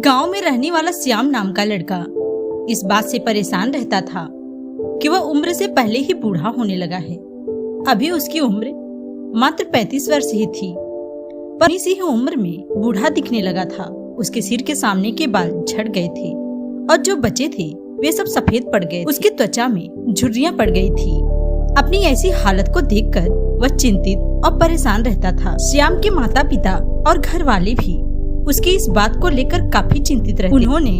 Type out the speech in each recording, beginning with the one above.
गांव में रहने वाला श्याम नाम का लड़का इस बात से परेशान रहता था कि वह उम्र से पहले ही बूढ़ा होने लगा है। अभी उसकी उम्र मात्र 35 वर्ष ही थी, पर इसी ही उम्र में बूढ़ा दिखने लगा था। उसके सिर के सामने के बाल झड़ गए थे और जो बचे थे वे सब सफेद पड़ गए। उसकी त्वचा में झुर्रियां पड़ गई थी। अपनी ऐसी हालत को देखकर वह चिंतित और परेशान रहता था। श्याम के माता पिता और घर वाले भी उसकी इस बात को लेकर काफी चिंतित रहे। उन्होंने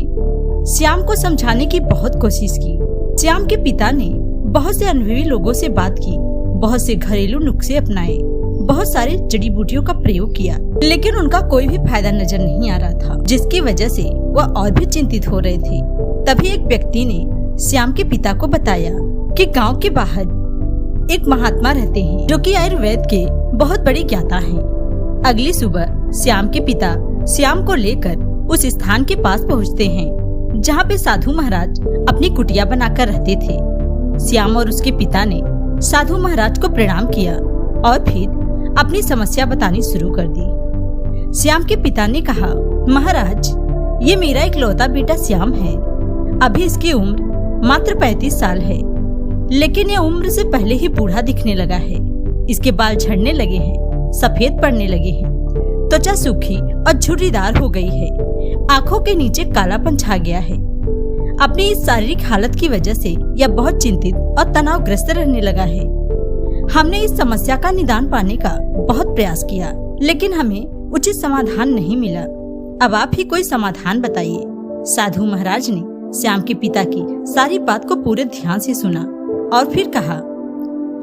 श्याम को समझाने की बहुत कोशिश की। श्याम के पिता ने बहुत से अनुभवी लोगों से बात की, बहुत से घरेलू नुस्खे अपनाए, बहुत सारे जड़ी बूटियों का प्रयोग किया, लेकिन उनका कोई भी फायदा नजर नहीं आ रहा था, जिसकी वजह से वह और भी चिंतित हो रहे थे। तभी एक व्यक्ति ने श्याम के पिता को बताया कि गांव के बाहर एक महात्मा रहते हैं जो कि आयुर्वेद के बहुत बड़े ज्ञाता हैं। अगली सुबह श्याम के पिता श्याम को लेकर उस स्थान के पास पहुंचते हैं जहां पे साधु महाराज अपनी कुटिया बनाकर रहते थे। श्याम और उसके पिता ने साधु महाराज को प्रणाम किया और फिर अपनी समस्या बतानी शुरू कर दी। श्याम के पिता ने कहा, महाराज, ये मेरा इकलौता बेटा श्याम है। अभी इसकी उम्र मात्र 35 साल है, लेकिन ये उम्र से पहले ही बूढ़ा दिखने लगा है। इसके बाल झड़ने लगे हैं, सफेद पड़ने लगे हैं, त्वचा सूखी और झुर्रीदार हो गई है, आंखों के नीचे कालापन छा गया है। अपनी इस शारीरिक हालत की वजह से यह बहुत चिंतित और तनावग्रस्त रहने लगा है। हमने इस समस्या का निदान पाने का बहुत प्रयास किया, लेकिन हमें उचित समाधान नहीं मिला। अब आप ही कोई समाधान बताइए। साधु महाराज ने श्याम के पिता की सारी बात को पूरे ध्यान से सुना और फिर कहा,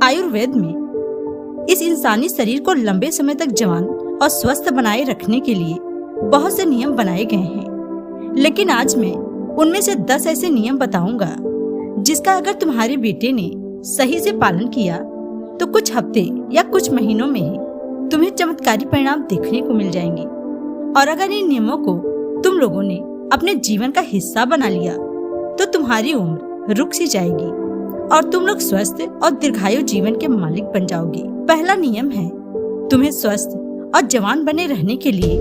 आयुर्वेद में इस इंसानी शरीर को लंबे समय तक जवान और स्वस्थ बनाए रखने के लिए बहुत से नियम बनाए गए हैं, लेकिन आज मैं उनमें से 10 ऐसे नियम बताऊंगा जिसका अगर तुम्हारे बेटे ने सही से पालन किया तो कुछ हफ्ते या कुछ महीनों में ही तुम्हें चमत्कारी परिणाम देखने को मिल जाएंगे। और अगर इन नियमों को तुम लोगों ने अपने जीवन का हिस्सा बना लिया तो तुम्हारी उम्र रुक सी जाएगी और तुम लोग स्वस्थ और दीर्घायु जीवन के मालिक बन जाओगे। पहला नियम है, तुम्हें स्वस्थ और जवान बने रहने के लिए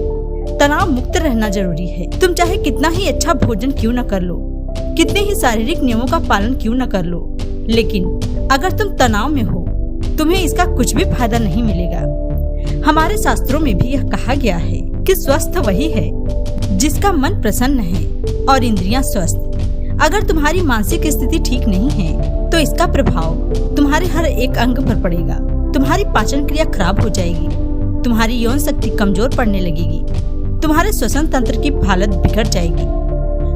तनाव मुक्त रहना जरूरी है। तुम चाहे कितना ही अच्छा भोजन क्यों न कर लो, कितने ही शारीरिक नियमों का पालन क्यों न कर लो, लेकिन अगर तुम तनाव में हो तुम्हें इसका कुछ भी फायदा नहीं मिलेगा। हमारे शास्त्रों में भी यह कहा गया है कि स्वस्थ वही है जिसका मन प्रसन्न है और इंद्रियां स्वस्थ। अगर तुम्हारी मानसिक स्थिति ठीक नहीं है तो इसका प्रभाव तुम्हारे हर एक अंग पर पड़ेगा। तुम्हारी पाचन क्रिया खराब हो जाएगी, तुम्हारी यौन शक्ति कमजोर पड़ने लगेगी, तुम्हारे श्वसन तंत्र की हालत बिगड़ जाएगी,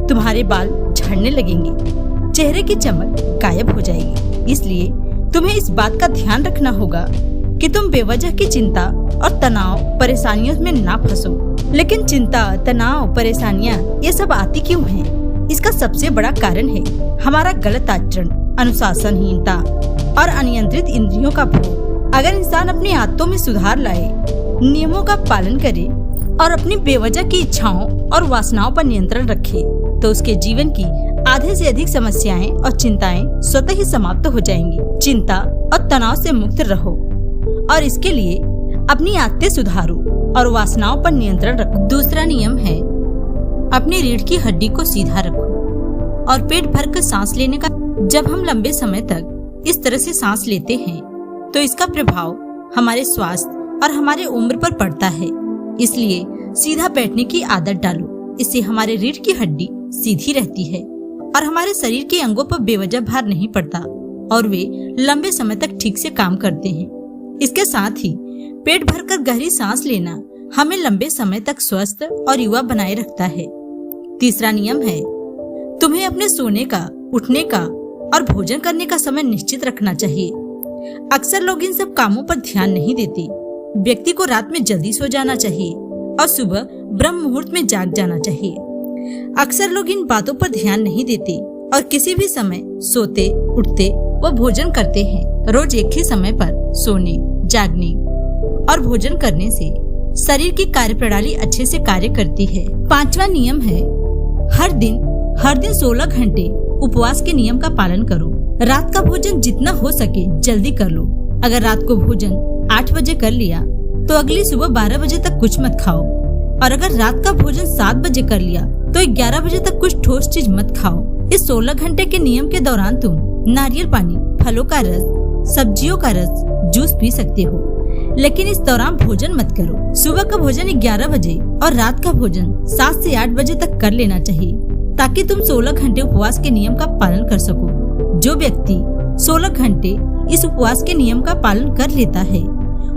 तुम्हारे बाल झड़ने लगेंगे, चेहरे की चमक गायब हो जाएगी। इसलिए तुम्हें इस बात का ध्यान रखना होगा कि तुम बेवजह की चिंता और तनाव परेशानियों में ना फंसो। लेकिन चिंता, तनाव, परेशानियां ये सब आती क्यों हैं? इसका सबसे बड़ा कारण है हमारा गलत आचरण, अनुशासनहीनता और अनियंत्रित इंद्रियों का भोग। अगर इंसान अपनी आदतों में सुधार लाए, नियमों का पालन करे और अपनी बेवजह की इच्छाओं और वासनाओं पर नियंत्रण रखे तो उसके जीवन की आधे से अधिक समस्याएं और चिंताएं स्वतः ही समाप्त हो जाएंगी। चिंता और तनाव से मुक्त रहो और इसके लिए अपनी आदतें सुधारो और वासनाओं पर नियंत्रण रखो। दूसरा नियम है, अपनी रीढ़ की हड्डी को सीधा रखो और पेट भरकर सांस लेने का। जब हम लंबे समय तक इस तरह से सांस लेते हैं तो इसका प्रभाव हमारे स्वास्थ्य और हमारे उम्र पर पड़ता है। इसलिए सीधा बैठने की आदत डालो। इससे हमारे रीढ़ की हड्डी सीधी रहती है और हमारे शरीर के अंगों पर बेवजह भार नहीं पड़ता और वे लंबे समय तक ठीक से काम करते हैं। इसके साथ ही पेट भरकर गहरी सांस लेना हमें लंबे समय तक स्वस्थ और युवा बनाए रखता है। तीसरा नियम है, तुम्हें अपने सोने का, उठने का और भोजन करने का समय निश्चित रखना चाहिए। अक्सर लोग इन सब कामों पर ध्यान नहीं देते। व्यक्ति को रात में जल्दी सो जाना चाहिए और सुबह ब्रह्म मुहूर्त में जाग जाना चाहिए। अक्सर लोग इन बातों पर ध्यान नहीं देते और किसी भी समय सोते, उठते व भोजन करते हैं। रोज एक ही समय पर सोने, जागने और भोजन करने से शरीर की कार्यप्रणाली अच्छे से कार्य करती है। पांचवा नियम है, हर दिन 16 घंटे उपवास के नियम का पालन करो। रात का भोजन जितना हो सके जल्दी कर लो। अगर रात को भोजन 8 बजे कर लिया तो अगली सुबह 12 बजे तक कुछ मत खाओ और अगर रात का भोजन 7 बजे कर लिया तो 11 बजे तक कुछ ठोस चीज मत खाओ। इस 16 घंटे के नियम के दौरान तुम नारियल पानी, फलों का रस, सब्जियों का रस, जूस पी सकते हो, लेकिन इस दौरान भोजन मत करो। सुबह का भोजन 11 बजे और रात का भोजन 7 से 8 बजे तक कर लेना चाहिए, ताकि तुम 16 घंटे उपवास के नियम का पालन कर सको। जो व्यक्ति 16 घंटे इस उपवास के नियम का पालन कर लेता है,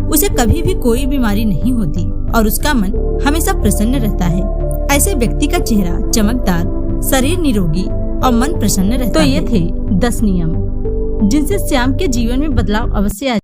उसे कभी भी कोई बीमारी नहीं होती और उसका मन हमेशा प्रसन्न रहता है। ऐसे व्यक्ति का चेहरा चमकदार, शरीर निरोगी और मन प्रसन्न रहता है। तो ये थे 10 नियम जिनसे श्याम के जीवन में बदलाव अवश्य